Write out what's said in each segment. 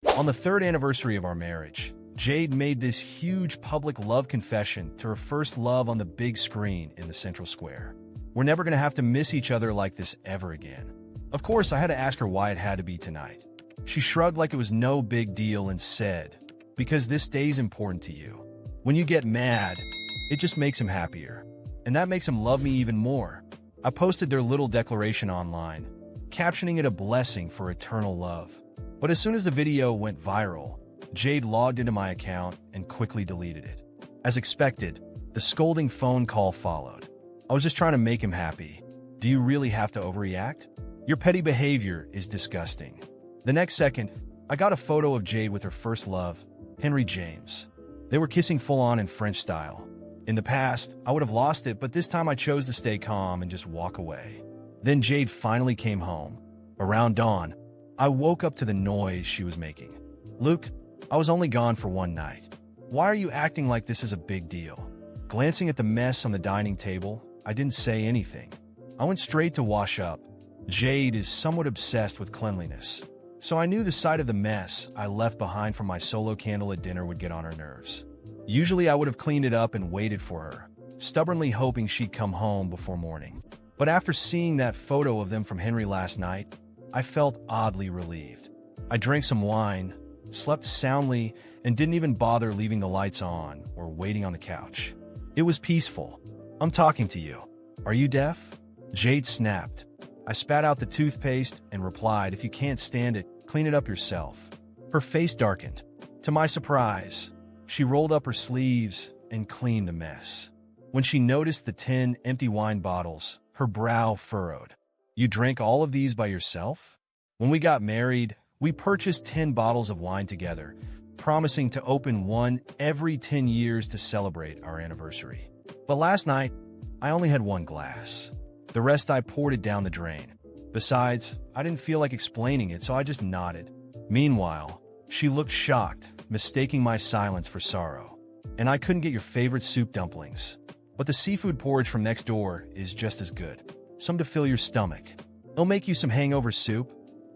On the third anniversary of our marriage, Jade made this huge public love confession to her first love on the big screen in the central square. We're never going to have to miss each other like this ever again. Of course, I had to ask her why it had to be tonight. She shrugged like it was no big deal and said, "Because this day's important to you. When you get mad, it just makes him happier. And that makes him love me even more." I posted their little declaration online, captioning it a blessing for eternal love. But as soon as the video went viral, Jade logged into my account and quickly deleted it. As expected, the scolding phone call followed. "I was just trying to make him happy. Do you really have to overreact? Your petty behavior is disgusting." The next second, I got a photo of Jade with her first love, Henry James. They were kissing full-on in French style. In the past, I would have lost it, but this time I chose to stay calm and just walk away. Then Jade finally came home. Around dawn, I woke up to the noise she was making. "Luke, I was only gone for one night. Why are you acting like this is a big deal?" Glancing at the mess on the dining table, I didn't say anything. I went straight to wash up. Jade is somewhat obsessed with cleanliness, so I knew the sight of the mess I left behind from my solo candle at dinner would get on her nerves. Usually I would have cleaned it up and waited for her, stubbornly hoping she'd come home before morning. But after seeing that photo of them from Henry last night, I felt oddly relieved. I drank some wine, slept soundly, and didn't even bother leaving the lights on or waiting on the couch. It was peaceful. "I'm talking to you. Are you deaf?" Jade snapped. I spat out the toothpaste and replied, "If you can't stand it, clean it up yourself." Her face darkened. To my surprise, she rolled up her sleeves and cleaned the mess. When she noticed the 10 empty wine bottles, her brow furrowed. "You drank all of these by yourself?" When we got married, we purchased 10 bottles of wine together, promising to open one every 10 years to celebrate our anniversary. But last night, I only had one glass. The rest I poured it down the drain. Besides, I didn't feel like explaining it, so I just nodded. Meanwhile, she looked shocked, mistaking my silence for sorrow. "And I couldn't get your favorite soup dumplings. But the seafood porridge from next door is just as good. Some to fill your stomach. I'll make you some hangover soup,"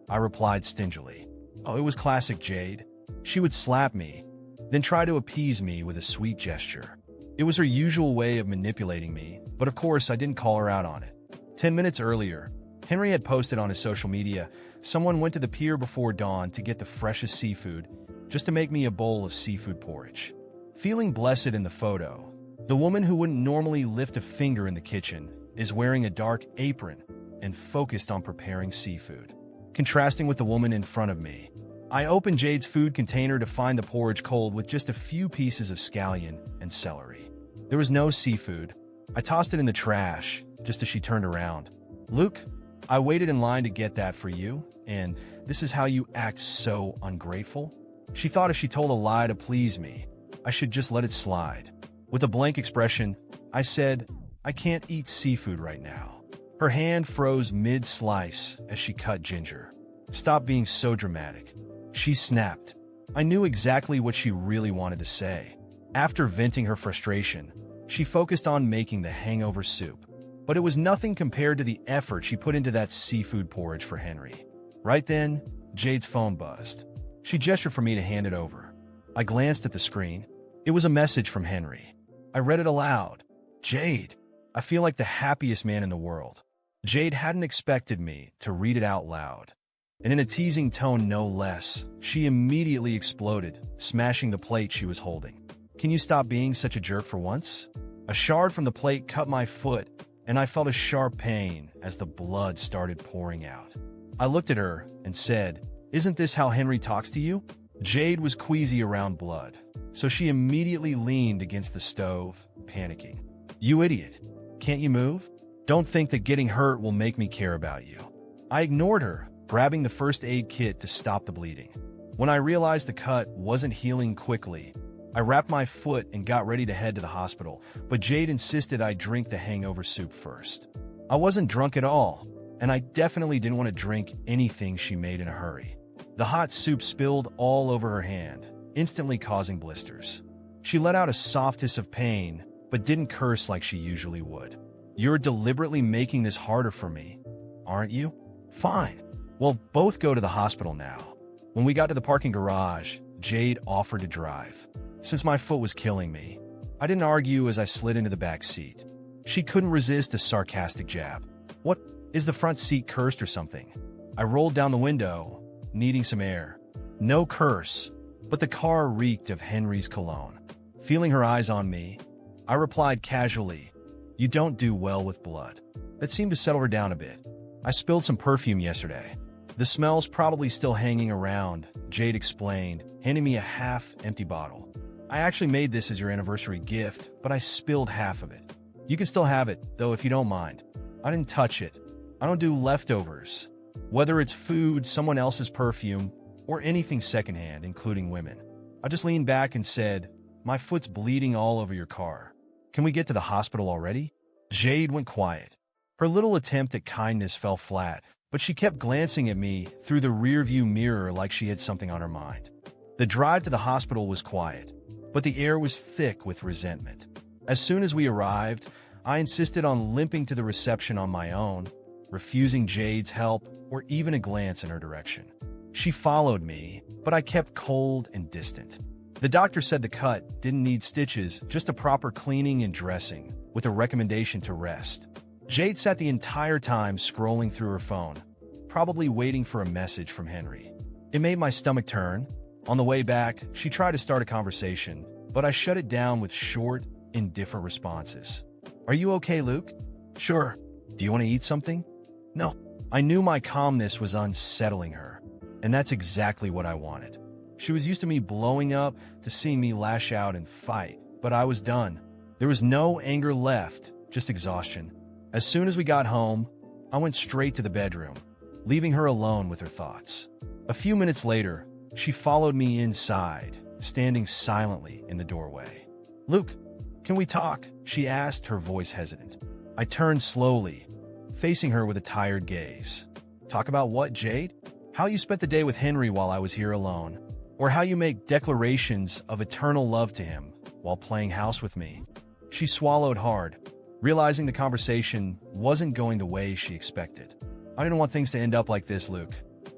I replied stingily. Oh, it was classic Jade. She would slap me, then try to appease me with a sweet gesture. It was her usual way of manipulating me, but of course I didn't call her out on it. 10 minutes earlier, Henry had posted on his social media, "Someone went to the pier before dawn to get the freshest seafood, just to make me a bowl of seafood porridge." Feeling blessed in the photo, the woman who wouldn't normally lift a finger in the kitchen is wearing a dark apron and focused on preparing seafood. Contrasting with the woman in front of me, I opened Jade's food container to find the porridge cold with just a few pieces of scallion and celery. There was no seafood. I tossed it in the trash just as she turned around. "Luke, I waited in line to get that for you, and this is how you act so ungrateful?" She thought if she told a lie to please me, I should just let it slide. With a blank expression, I said, "I can't eat seafood right now." Her hand froze mid-slice as she cut ginger. "Stop being so dramatic," she snapped. I knew exactly what she really wanted to say. After venting her frustration, she focused on making the hangover soup. But it was nothing compared to the effort she put into that seafood porridge for Henry. Right then, Jade's phone buzzed. She gestured for me to hand it over. I glanced at the screen. It was a message from Henry. I read it aloud. "Jade, I feel like the happiest man in the world." Jade hadn't expected me to read it out loud. And in a teasing tone no less, she immediately exploded, smashing the plate she was holding. "Can you stop being such a jerk for once?" A shard from the plate cut my foot, and I felt a sharp pain as the blood started pouring out. I looked at her and said, "Isn't this how Henry talks to you?" Jade was queasy around blood, so she immediately leaned against the stove, panicking. "You idiot. Can't you move? Don't think that getting hurt will make me care about you." I ignored her, grabbing the first aid kit to stop the bleeding. When I realized the cut wasn't healing quickly, I wrapped my foot and got ready to head to the hospital, but Jade insisted I drink the hangover soup first. I wasn't drunk at all, and I definitely didn't want to drink anything she made in a hurry. The hot soup spilled all over her hand, instantly causing blisters. She let out a soft hiss of pain, but didn't curse like she usually would. "You're deliberately making this harder for me, aren't you? Fine. Well, both go to the hospital now." When we got to the parking garage, Jade offered to drive. Since my foot was killing me, I didn't argue as I slid into the back seat. She couldn't resist a sarcastic jab. "What, is the front seat cursed or something?" I rolled down the window, needing some air. No curse, but the car reeked of Henry's cologne. Feeling her eyes on me, I replied casually, "You don't do well with blood." That seemed to settle her down a bit. "I spilled some perfume yesterday. The smell's probably still hanging around," Jade explained, handing me a half-empty bottle. "I actually made this as your anniversary gift, but I spilled half of it. You can still have it, though, if you don't mind. I didn't touch it. I don't do leftovers. Whether it's food, someone else's perfume, or anything secondhand, including women." I just leaned back and said, "My foot's bleeding all over your car. Can we get to the hospital already?" Jade went quiet. Her little attempt at kindness fell flat, but she kept glancing at me through the rearview mirror like she had something on her mind. The drive to the hospital was quiet, but the air was thick with resentment. As soon as we arrived, I insisted on limping to the reception on my own, refusing Jade's help or even a glance in her direction. She followed me, but I kept cold and distant. The doctor said the cut didn't need stitches, just a proper cleaning and dressing, with a recommendation to rest. Jade sat the entire time scrolling through her phone, probably waiting for a message from Henry. It made my stomach turn. On the way back, she tried to start a conversation, but I shut it down with short, indifferent responses. "Are you okay, Luke?" "Sure. Do you want to eat something?" "No." I knew my calmness was unsettling her, and that's exactly what I wanted. She was used to me blowing up, to seeing me lash out and fight, but I was done. There was no anger left, just exhaustion. As soon as we got home, I went straight to the bedroom, leaving her alone with her thoughts. A few minutes later, she followed me inside, standing silently in the doorway. "Luke, can we talk?" she asked, her voice hesitant. I turned slowly, facing her with a tired gaze. "Talk about what, Jade? How you spent the day with Henry while I was here alone? Or how you make declarations of eternal love to him while playing house with me?" She swallowed hard, realizing the conversation wasn't going the way she expected. "I didn't want things to end up like this, Luke.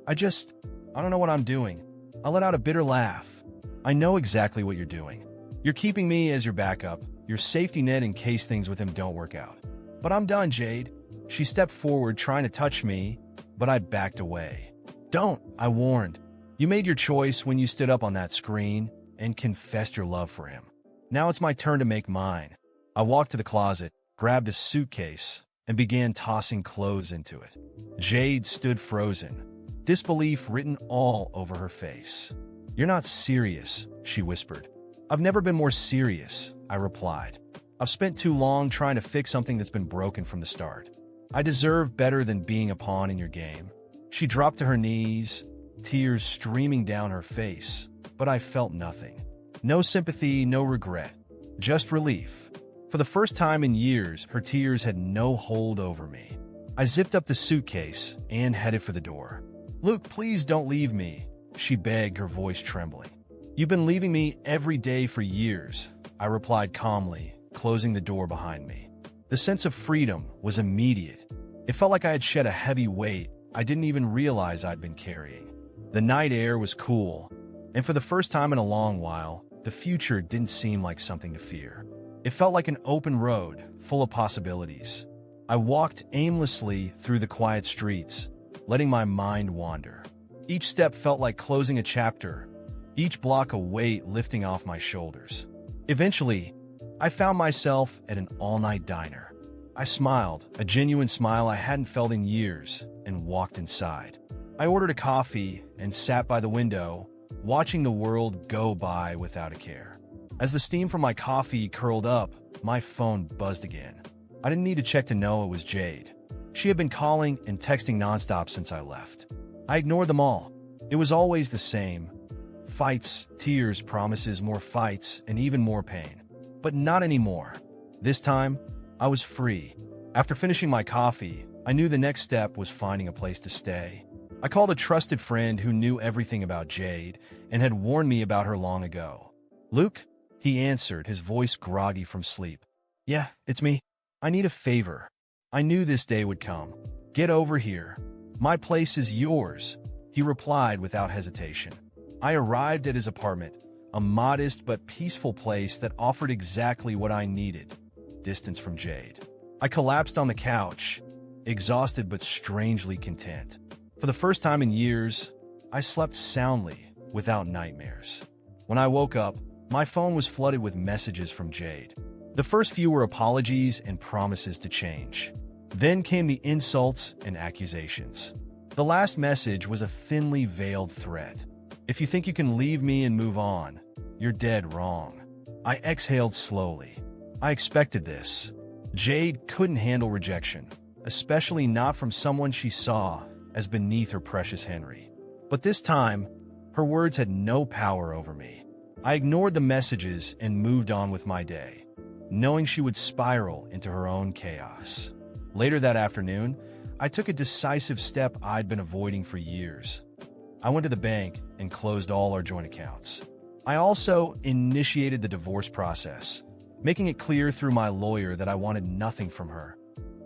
I don't know what I'm doing." I let out a bitter laugh. "I know exactly what you're doing. You're keeping me as your backup, your safety net in case things with him don't work out. But I'm done, Jade." She stepped forward, trying to touch me, but I backed away. "Don't," I warned. "You made your choice when you stood up on that screen and confessed your love for him. Now it's my turn to make mine." I walked to the closet, grabbed a suitcase, and began tossing clothes into it. Jade stood frozen, disbelief written all over her face. "You're not serious," she whispered. "I've never been more serious," I replied. "I've spent too long trying to fix something that's been broken from the start. I deserve better than being a pawn in your game." She dropped to her knees, tears streaming down her face, but I felt nothing. No sympathy, no regret, just relief. For the first time in years, her tears had no hold over me. I zipped up the suitcase and headed for the door. "Luke, please don't leave me," she begged, her voice trembling. "You've been leaving me every day for years," I replied calmly, closing the door behind me. The sense of freedom was immediate. It felt like I had shed a heavy weight I didn't even realize I'd been carrying. The night air was cool, and for the first time in a long while, the future didn't seem like something to fear. It felt like an open road, full of possibilities. I walked aimlessly through the quiet streets, letting my mind wander. Each step felt like closing a chapter, each block a weight lifting off my shoulders. Eventually, I found myself at an all-night diner. I smiled, a genuine smile I hadn't felt in years, and walked inside. I ordered a coffee and sat by the window, watching the world go by without a care. As the steam from my coffee curled up, my phone buzzed again. I didn't need to check to know it was Jade. She had been calling and texting nonstop since I left. I ignored them all. It was always the same. Fights, tears, promises, more fights, and even more pain. But not anymore. This time, I was free. After finishing my coffee, I knew the next step was finding a place to stay. I called a trusted friend who knew everything about Jade and had warned me about her long ago. "Luke?" he answered, his voice groggy from sleep. "Yeah, it's me. I need a favor. I knew this day would come. Get over here. My place is yours." He replied without hesitation. I arrived at his apartment, a modest but peaceful place that offered exactly what I needed: distance from Jade. I collapsed on the couch, exhausted but strangely content. For the first time in years, I slept soundly, without nightmares. When I woke up, my phone was flooded with messages from Jade. The first few were apologies and promises to change. Then came the insults and accusations. The last message was a thinly veiled threat. If you think you can leave me and move on, you're dead wrong. I exhaled slowly. I expected this. Jade couldn't handle rejection, especially not from someone she saw as beneath her precious Henry. But this time, her words had no power over me. I ignored the messages and moved on with my day, knowing she would spiral into her own chaos. Later that afternoon, I took a decisive step I'd been avoiding for years. I went to the bank and closed all our joint accounts. I also initiated the divorce process, making it clear through my lawyer that I wanted nothing from her,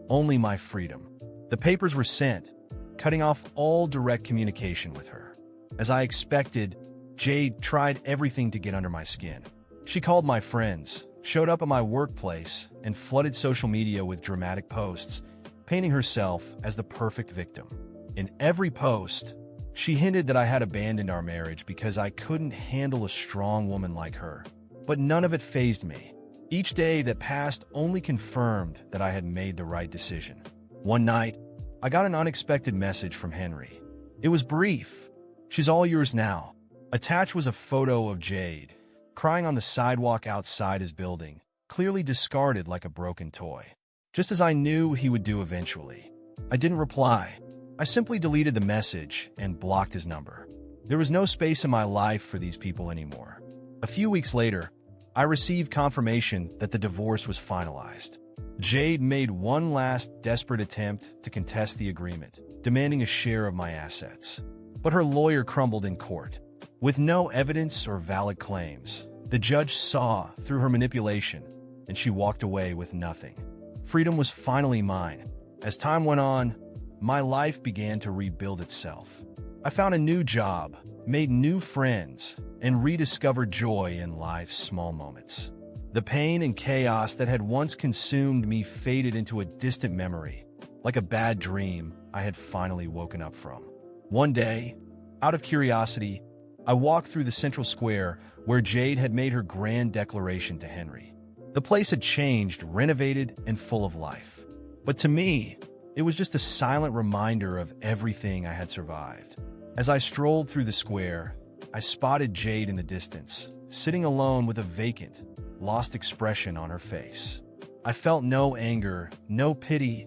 only my freedom. The papers were sent, cutting off all direct communication with her. As I expected, Jade tried everything to get under my skin. She called my friends, showed up at my workplace, and flooded social media with dramatic posts, painting herself as the perfect victim. In every post, she hinted that I had abandoned our marriage because I couldn't handle a strong woman like her. But none of it fazed me. Each day that passed only confirmed that I had made the right decision. One night, I got an unexpected message from Henry. It was brief. "She's all yours now." Attached was a photo of Jade, crying on the sidewalk outside his building, clearly discarded like a broken toy. Just as I knew he would do eventually. I didn't reply. I simply deleted the message and blocked his number. There was no space in my life for these people anymore. A few weeks later, I received confirmation that the divorce was finalized. Jade made one last desperate attempt to contest the agreement, demanding a share of my assets. But her lawyer crumbled in court. With no evidence or valid claims, the judge saw through her manipulation, and she walked away with nothing. Freedom was finally mine. As time went on, my life began to rebuild itself. I found a new job, made new friends, and rediscovered joy in life's small moments. The pain and chaos that had once consumed me faded into a distant memory, like a bad dream I had finally woken up from. One day, out of curiosity, I walked through the central square where Jade had made her grand declaration to Henry. The place had changed, renovated, and full of life. But to me, it was just a silent reminder of everything I had survived. As I strolled through the square, I spotted Jade in the distance, sitting alone with a vacant, lost expression on her face. I felt no anger, no pity,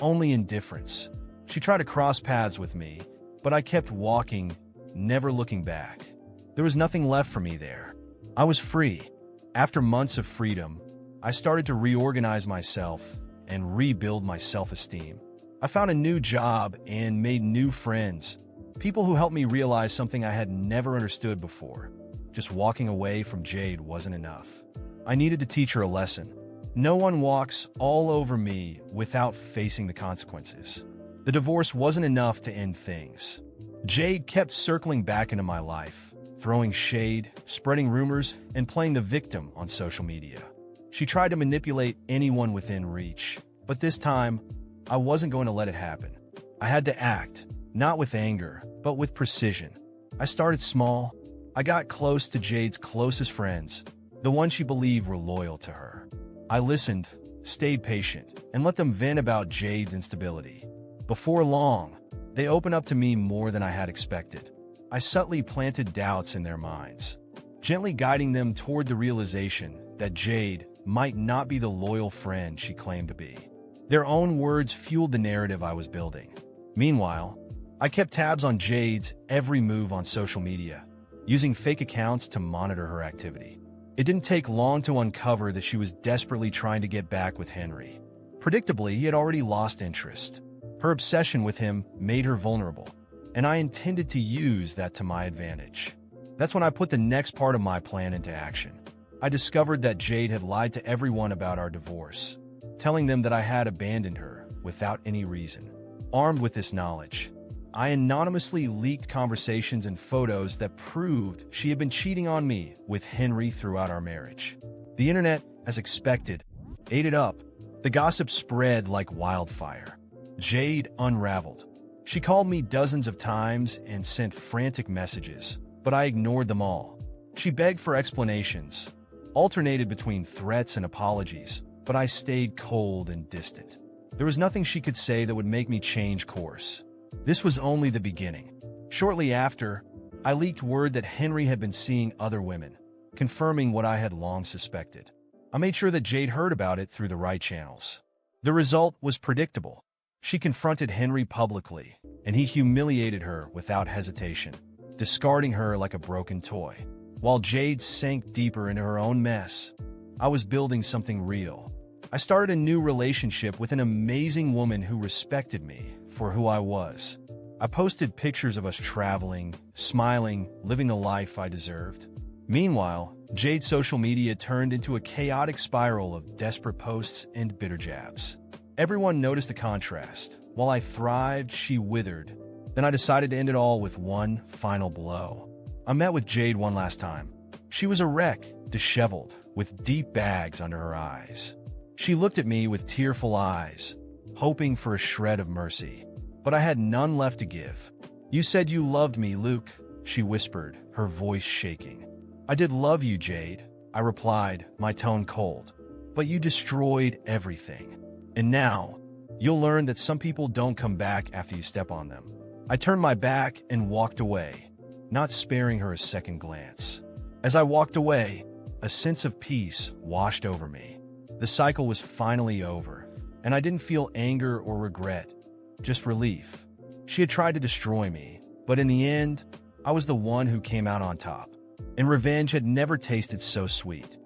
only indifference. She tried to cross paths with me, but I kept walking, never looking back. There was nothing left for me there. I was free. After months of freedom, I started to reorganize myself and rebuild my self-esteem. I found a new job and made new friends, people who helped me realize something I had never understood before. Just walking away from Jade wasn't enough. I needed to teach her a lesson. No one walks all over me without facing the consequences. The divorce wasn't enough to end things. Jade kept circling back into my life, throwing shade, spreading rumors, and playing the victim on social media. She tried to manipulate anyone within reach, but this time, I wasn't going to let it happen. I had to act, not with anger, but with precision. I started small. I got close to Jade's closest friends, the ones she believed were loyal to her. I listened, stayed patient, and let them vent about Jade's instability. Before long, they opened up to me more than I had expected. I subtly planted doubts in their minds, gently guiding them toward the realization that Jade might not be the loyal friend she claimed to be. Their own words fueled the narrative I was building. Meanwhile, I kept tabs on Jade's every move on social media, using fake accounts to monitor her activity. It didn't take long to uncover that she was desperately trying to get back with Henry. Predictably, he had already lost interest. Her obsession with him made her vulnerable, and I intended to use that to my advantage. That's when I put the next part of my plan into action. I discovered that Jade had lied to everyone about our divorce, telling them that I had abandoned her without any reason. Armed with this knowledge, I anonymously leaked conversations and photos that proved she had been cheating on me with Henry throughout our marriage. The internet, as expected, ate it up. The gossip spread like wildfire. Jade unraveled. She called me dozens of times and sent frantic messages, but I ignored them all. She begged for explanations, alternated between threats and apologies, but I stayed cold and distant. There was nothing she could say that would make me change course. This was only the beginning. Shortly after, I leaked word that Henry had been seeing other women, confirming what I had long suspected. I made sure that Jade heard about it through the right channels. The result was predictable. She confronted Henry publicly, and he humiliated her without hesitation, discarding her like a broken toy. While Jade sank deeper into her own mess, I was building something real. I started a new relationship with an amazing woman who respected me for who I was. I posted pictures of us traveling, smiling, living the life I deserved. Meanwhile, Jade's social media turned into a chaotic spiral of desperate posts and bitter jabs. Everyone noticed the contrast. While I thrived, she withered. Then I decided to end it all with one final blow. I met with Jade one last time. She was a wreck, disheveled, with deep bags under her eyes. She looked at me with tearful eyes, hoping for a shred of mercy. But I had none left to give. "You said you loved me, Luke," she whispered, her voice shaking. "I did love you, Jade," I replied, my tone cold. "But you destroyed everything. And now, you'll learn that some people don't come back after you step on them." I turned my back and walked away, not sparing her a second glance. As I walked away, a sense of peace washed over me. The cycle was finally over, and I didn't feel anger or regret, just relief. She had tried to destroy me, but in the end, I was the one who came out on top. And revenge had never tasted so sweet.